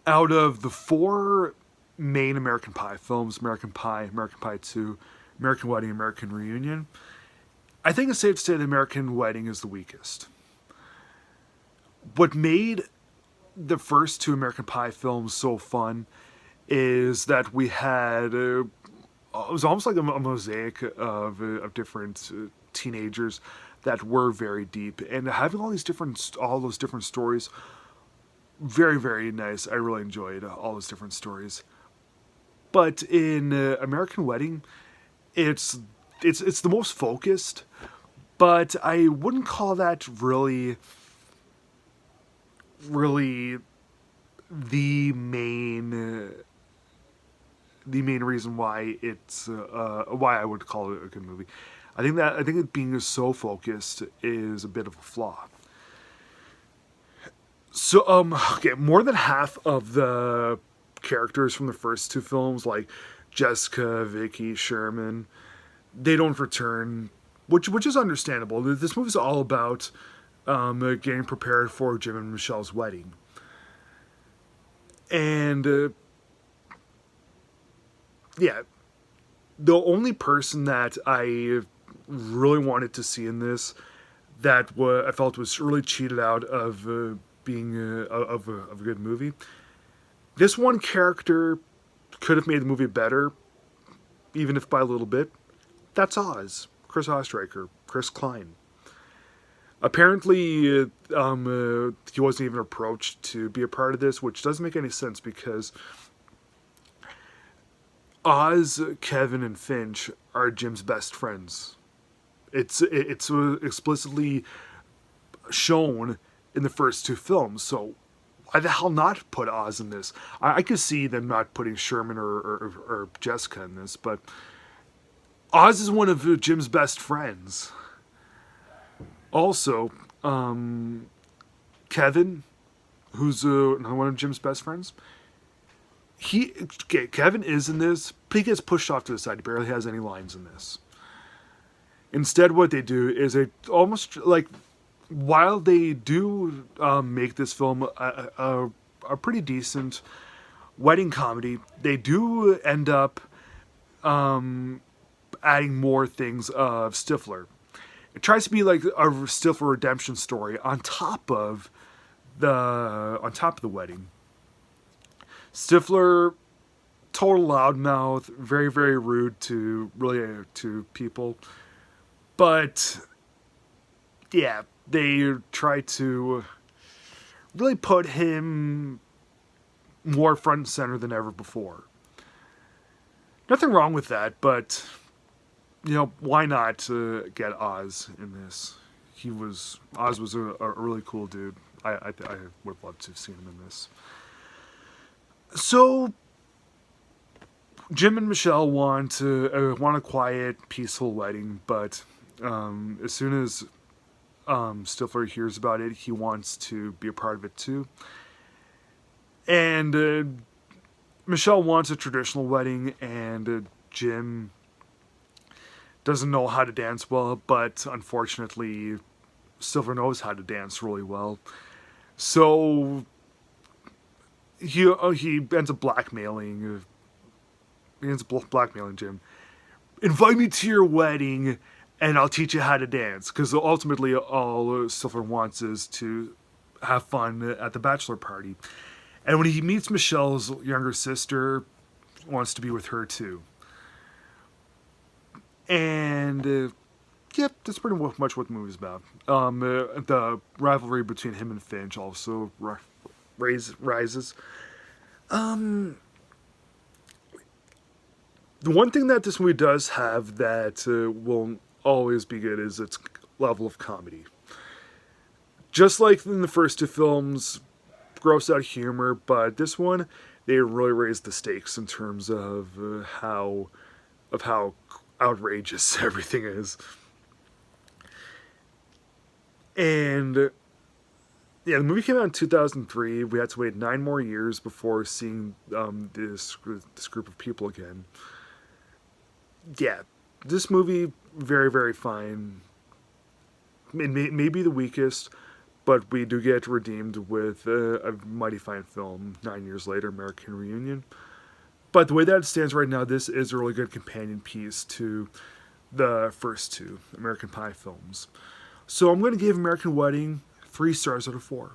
Out of the four main American Pie films, American Pie, American Pie 2, American Wedding, American Reunion, I think it's safe to say that American Wedding is the weakest. What made the first two American Pie films so fun is that we had it was almost like a mosaic of different teenagers that were very deep, and having all those different stories, very very nice. I really enjoyed all those different stories. But in American Wedding, it's it's the most focused, but I wouldn't call that really the main reason why it's why I would call it a good movie. I think it being so focused is a bit of a flaw. So okay, more than half of the characters from the first two films, like Jessica, Vicky, Sherman, they don't return, which is understandable. This movie's all about getting prepared for Jim and Michelle's wedding, and yeah, the only person that I really wanted to see in this I felt was really cheated out of being of a good movie. This one character could have made the movie better, even if by a little bit. That's Oz, Chris Ostreicher, Chris Klein. Apparently, he wasn't even approached to be a part of this, which doesn't make any sense because Oz, Kevin, and Finch are Jim's best friends. It's explicitly shown in the first two films. So why the hell not put Oz in this? I could see them not putting Sherman or Jessica in this, but Oz is one of Jim's best friends. Also, Kevin, who's one of Jim's best friends, Kevin is in this, but he gets pushed off to the side. He barely has any lines in this. Instead, what they do is they almost like, while they do make this film a pretty decent wedding comedy, they do end up adding more things of Stifler. It tries to be like a Stifler redemption story on top of the wedding. Stifler, total loudmouth, very very rude to people, but yeah, they try to really put him more front and center than ever before. Nothing wrong with that, but why not get Oz in this? Oz was a really cool dude. I would have loved to have seen him in this. So Jim and Michelle want a quiet, peaceful wedding, but as soon as Stifler hears about it, he wants to be a part of it too. And Michelle wants a traditional wedding, and Jim doesn't know how to dance well, but unfortunately, Stifler knows how to dance really well. So he ends up blackmailing Jim. Invite me to your wedding, and I'll teach you how to dance. Because ultimately, all Stifler wants is to have fun at the bachelor party. And when he meets Michelle's younger sister, wants to be with her too. And yep, that's pretty much what the movie's about. The rivalry between him and Finch also rises. The one thing that this movie does have that will always be good is its level of comedy. Just like in the first two films, gross out humor, but this one they really raised the stakes in terms of how outrageous everything is. And yeah, the movie came out in 2003. We had to wait 9 more years before seeing this group of people again. Yeah, this movie, very, very fine. Maybe the weakest, but we do get redeemed with a mighty fine film 9 years later, American Reunion. But the way that it stands right now, this is a really good companion piece to the first two American Pie films. So I'm going to give American Wedding 3 stars out of 4.